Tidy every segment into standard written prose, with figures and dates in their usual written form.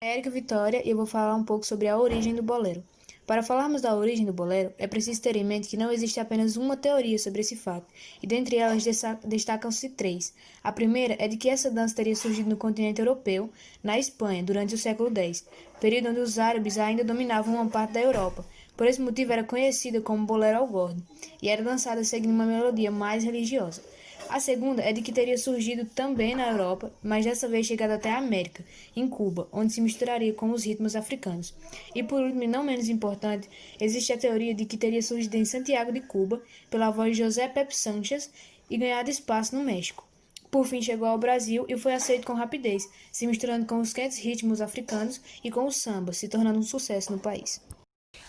Érica Vitória e eu vou falar um pouco sobre a origem do bolero. Para falarmos da origem do bolero, é preciso ter em mente que não existe apenas uma teoria sobre esse fato, e dentre elas destacam-se três. A primeira é de que essa dança teria surgido no continente europeu, na Espanha, durante o século X, período onde os árabes ainda dominavam uma parte da Europa. Por esse motivo era conhecida como bolero algorde, e era dançada seguindo uma melodia mais religiosa. A segunda é de que teria surgido também na Europa, mas dessa vez chegado até a América, em Cuba, onde se misturaria com os ritmos africanos. E por último, e não menos importante, existe a teoria de que teria surgido em Santiago de Cuba, pela voz de José Pepe Sánchez, e ganhado espaço no México. Por fim, chegou ao Brasil e foi aceito com rapidez, se misturando com os quentes ritmos africanos e com o samba, se tornando um sucesso no país.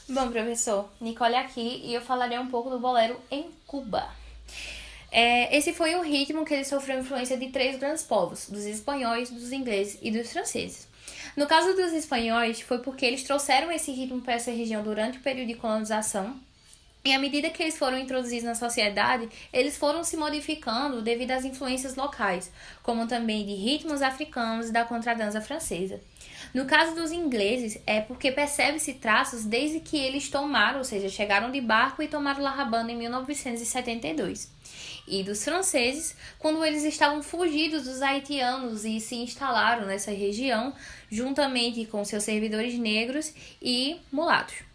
Bom, professor, Nicole aqui e eu falarei um pouco do bolero em Cuba. Esse foi o ritmo que ele sofreu influência de três grandes povos, dos espanhóis, dos ingleses e dos franceses. No caso dos espanhóis, foi porque eles trouxeram esse ritmo para essa região durante o período de colonização e à medida que eles foram introduzidos na sociedade, eles foram se modificando devido às influências locais, como também de ritmos africanos e da contradança francesa. No caso dos ingleses, é porque percebe-se traços desde que eles tomaram, ou seja, chegaram de barco e tomaram La Habana em 1972. E dos franceses, quando eles estavam fugidos dos haitianos e se instalaram nessa região, juntamente com seus servidores negros e mulatos.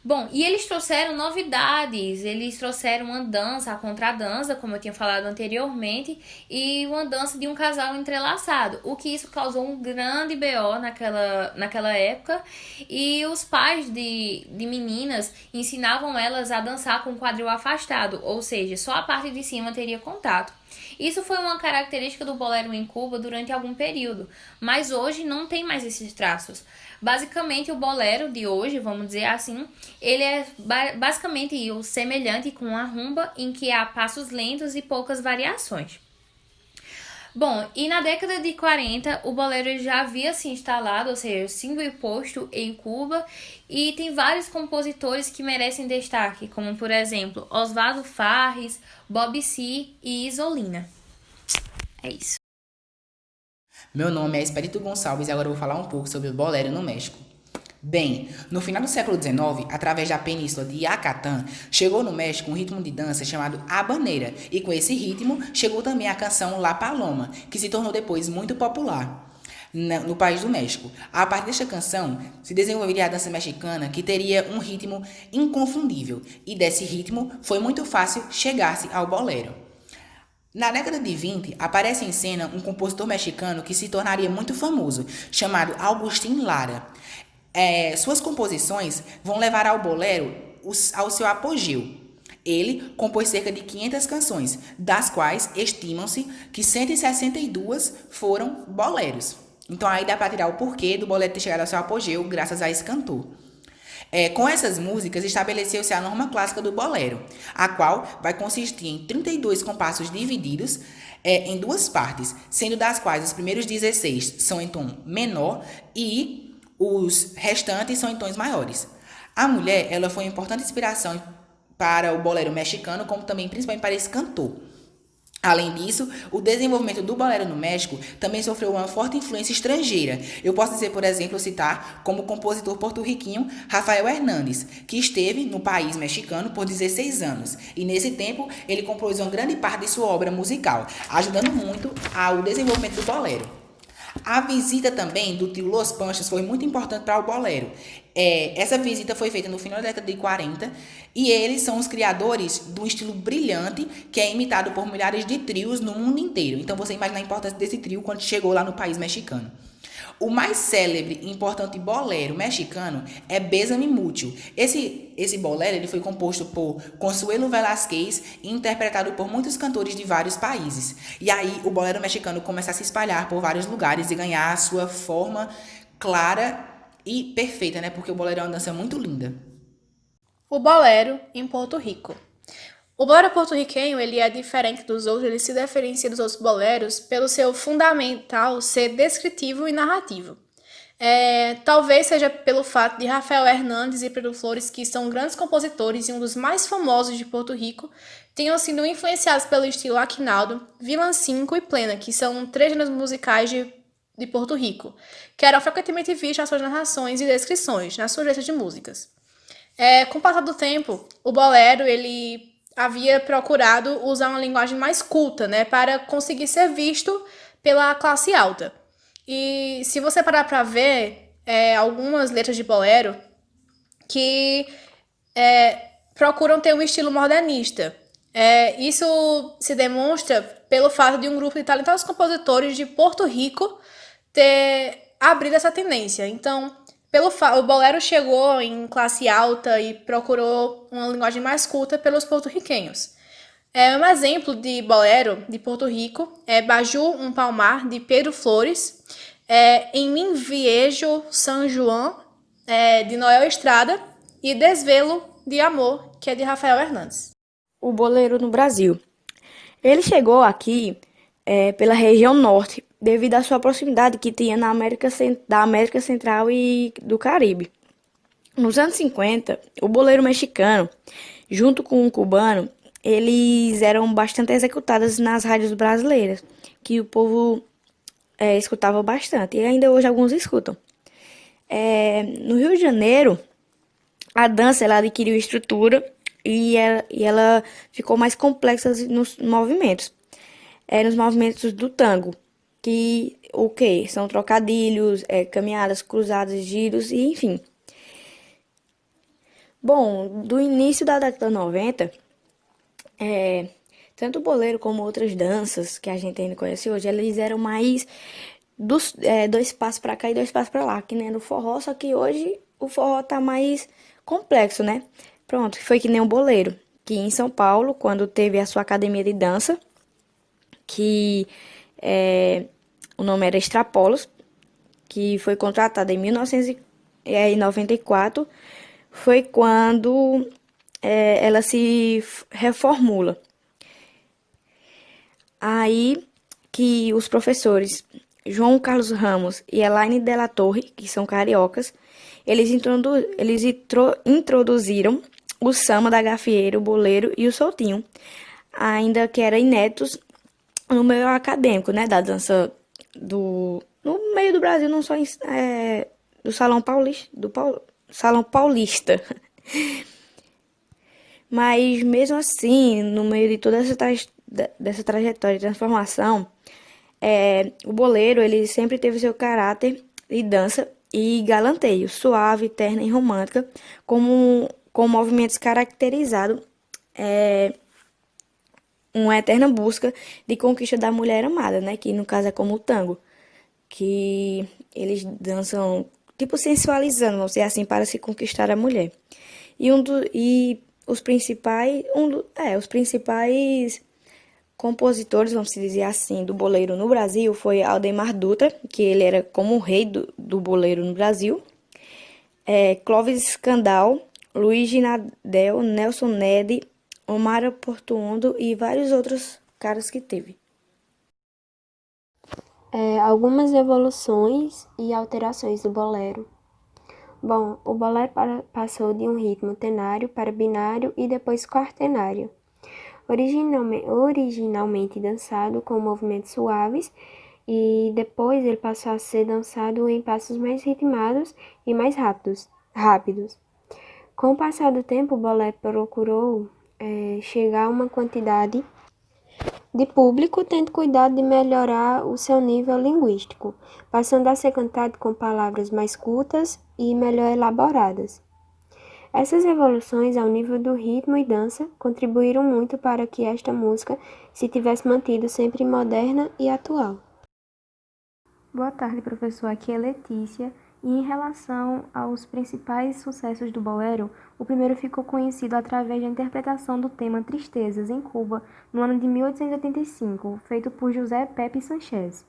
Bom, e eles trouxeram novidades, eles trouxeram uma dança, a contradança, como eu tinha falado anteriormente, e uma dança de um casal entrelaçado, o que isso causou um grande BO naquela época, e os pais de meninas ensinavam elas a dançar com o quadril afastado, ou seja, só a parte de cima teria contato. Isso foi uma característica do bolero em Cuba durante algum período, mas hoje não tem mais esses traços. Basicamente, o bolero de hoje, vamos dizer assim, ele é basicamente o semelhante com a rumba, em que há passos lentos e poucas variações. Bom, e na década de 40, o bolero já havia se instalado, ou seja, se posto em Cuba, e tem vários compositores que merecem destaque, como por exemplo, Osvaldo Farris, Bob C. e Isolina. É isso. Meu nome é Espírito Gonçalves e agora eu vou falar um pouco sobre o bolero no México. Bem, no final do século XIX, através da península de Yucatán, chegou no México um ritmo de dança chamado habanera, e com esse ritmo chegou também a canção La Paloma, que se tornou depois muito popular no país do México. A partir desta canção, se desenvolveria a dança mexicana, que teria um ritmo inconfundível, e desse ritmo foi muito fácil chegar-se ao bolero. Na década de 20, aparece em cena um compositor mexicano que se tornaria muito famoso, chamado Agustín Lara. Suas composições vão levar ao bolero ao seu apogeu. Ele compôs cerca de 500 canções, das quais estimam-se que 162 foram boleros. Então aí dá para tirar o porquê do bolero ter chegado ao seu apogeu graças a esse cantor. Com essas músicas, estabeleceu-se a norma clássica do bolero, a qual vai consistir em 32 compassos divididos em duas partes, sendo das quais os primeiros 16 são em tom menor e os restantes são em tons maiores. A mulher, ela foi uma importante inspiração para o bolero mexicano, como também principalmente para esse cantor. Além disso, o desenvolvimento do bolero no México também sofreu uma forte influência estrangeira. Eu posso dizer, por exemplo, citar como o compositor porto-riquinho Rafael Hernández, que esteve no país mexicano por 16 anos. E nesse tempo, ele compôs uma grande parte de sua obra musical, ajudando muito ao desenvolvimento do bolero. A visita também do trio Los Panchos foi muito importante para o bolero. Essa visita foi feita no final da década de 40 e eles são os criadores de um estilo brilhante que é imitado por milhares de trios no mundo inteiro. Então você imagina a importância desse trio quando chegou lá no país mexicano. O mais célebre e importante bolero mexicano é Bésame Mucho. Esse bolero ele foi composto por Consuelo Velázquez e interpretado por muitos cantores de vários países. E aí o bolero mexicano começa a se espalhar por vários lugares e ganhar a sua forma clara e perfeita, né? Porque o bolero é uma dança muito linda. O bolero em Porto Rico. O bolero porto-riquenho ele é diferente dos outros, ele se diferencia dos outros boleros pelo seu fundamental ser descritivo e narrativo. Talvez seja pelo fato de Rafael Hernández e Pedro Flores, que são grandes compositores e um dos mais famosos de Porto Rico, tenham sido influenciados pelo estilo Aquinaldo, Villancico e Plena, que são três gêneros musicais de de Porto Rico, que eram frequentemente vistos nas suas narrações e descrições, nas suas letras de músicas. Com o passar do tempo, o bolero ele havia procurado usar uma linguagem mais culta, né, para conseguir ser visto pela classe alta. E se você parar para ver algumas letras de bolero que procuram ter um estilo modernista. Isso se demonstra pelo fato de um grupo de talentosos compositores de Porto Rico ter abrido essa tendência. Então, o bolero chegou em classe alta e procurou uma linguagem mais culta pelos porto-riquenhos. Um exemplo de bolero de Porto Rico é Baju, um Palmar, de Pedro Flores, Em Mim Viejo São João, de Noel Estrada, e Desvelo de Amor, que é de Rafael Hernandes. O bolero no Brasil. Ele chegou aqui pela região norte, devido à sua proximidade que tinha da América Central e do Caribe. Nos anos 50, o bolero mexicano, junto com o cubano, eles eram bastante executados nas rádios brasileiras, que o povo escutava bastante, e ainda hoje alguns escutam. No Rio de Janeiro, a dança ela adquiriu estrutura e ela ficou mais complexa nos movimentos. Nos movimentos do tango, que o que? São trocadilhos, caminhadas, cruzadas, giros e enfim. Bom, do início da década de 90, tanto o boleiro como outras danças que a gente ainda conhece hoje, eles eram mais dois passos para cá e dois passos para lá, que nem no forró, só que hoje o forró tá mais complexo, né? Pronto, foi que nem o boleiro, que em São Paulo, quando teve a sua academia de dança, que o nome era Extrapolos, que foi contratada em 1994, foi quando ela se reformula. Aí que os professores João Carlos Ramos e Elaine Della Torre, que são cariocas, eles introduziram o samba da gafieira, o boleiro e o soltinho, ainda que eram inéditos no meio acadêmico, né, da dança no meio do Brasil, não só do Salão Paulista, Salão Paulista. Mas mesmo assim, no meio de toda dessa trajetória de transformação, o boleiro ele sempre teve seu caráter de dança e galanteio, suave, terna e romântica, com movimentos caracterizados uma eterna busca de conquista da mulher amada, né? Que no caso é como o tango, que eles dançam tipo sensualizando, vamos dizer assim, para se conquistar a mulher. E os principais compositores, vamos dizer assim, do boleiro no Brasil foi Aldemar Dutra, que ele era como o rei do boleiro no Brasil, Clóvis Scandal, Luiz Ginadel, Nelson Ned, Omar Portuondo e vários outros caras que teve. Algumas evoluções e alterações do bolero. Bom, o bolero passou de um ritmo tenário para binário e depois quaternário. Originalmente dançado com movimentos suaves e depois ele passou a ser dançado em passos mais ritmados e mais rápidos. Com o passar do tempo, o bolero procurou chegar a uma quantidade de público, tendo cuidado de melhorar o seu nível linguístico, passando a ser cantado com palavras mais cultas e melhor elaboradas. Essas evoluções ao nível do ritmo e dança contribuíram muito para que esta música se tivesse mantido sempre moderna e atual. Boa tarde, professor. Aqui é Letícia. E em relação aos principais sucessos do bolero, o primeiro ficou conhecido através da interpretação do tema Tristezas em Cuba, no ano de 1885, feito por José Pepe Sanchez.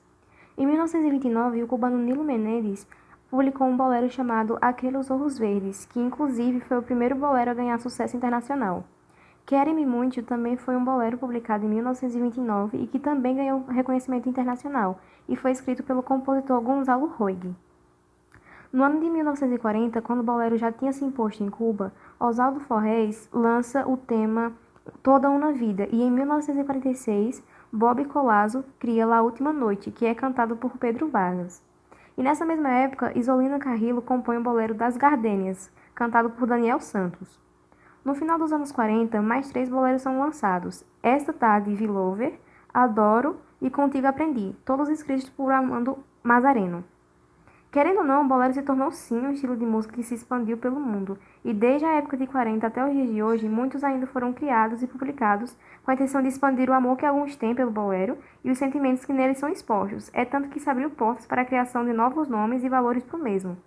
Em 1929, o cubano Nilo Menendez publicou um bolero chamado Aqueles Olhos Verdes, que inclusive foi o primeiro bolero a ganhar sucesso internacional. Quere-me Muito também foi um bolero publicado em 1929 e que também ganhou reconhecimento internacional, e foi escrito pelo compositor Gonzalo Roig. No ano de 1940, quando o bolero já tinha se imposto em Cuba, Oswaldo Forrés lança o tema Toda uma Vida, e em 1946, Bob Colasso cria La Última Noite, que é cantado por Pedro Vargas. E nessa mesma época, Isolina Carrillo compõe o bolero Das Gardênias, cantado por Daniel Santos. No final dos anos 40, mais 3 boleros são lançados: Esta Tarde Vi Lover, Adoro e Contigo Aprendi, todos escritos por Armando Mazareno. Querendo ou não, o bolero se tornou sim um estilo de música que se expandiu pelo mundo, e desde a época de 40 até os dias de hoje, muitos ainda foram criados e publicados com a intenção de expandir o amor que alguns têm pelo bolero e os sentimentos que neles são expostos, é tanto que se abriu portas para a criação de novos nomes e valores para o mesmo.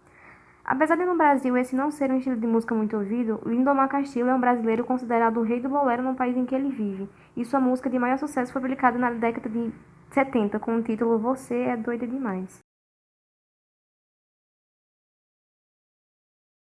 Apesar de no Brasil esse não ser um estilo de música muito ouvido, Lindomar Castilho é um brasileiro considerado o rei do bolero no país em que ele vive, e sua música de maior sucesso foi publicada na década de 70 com o título Você é Doida Demais.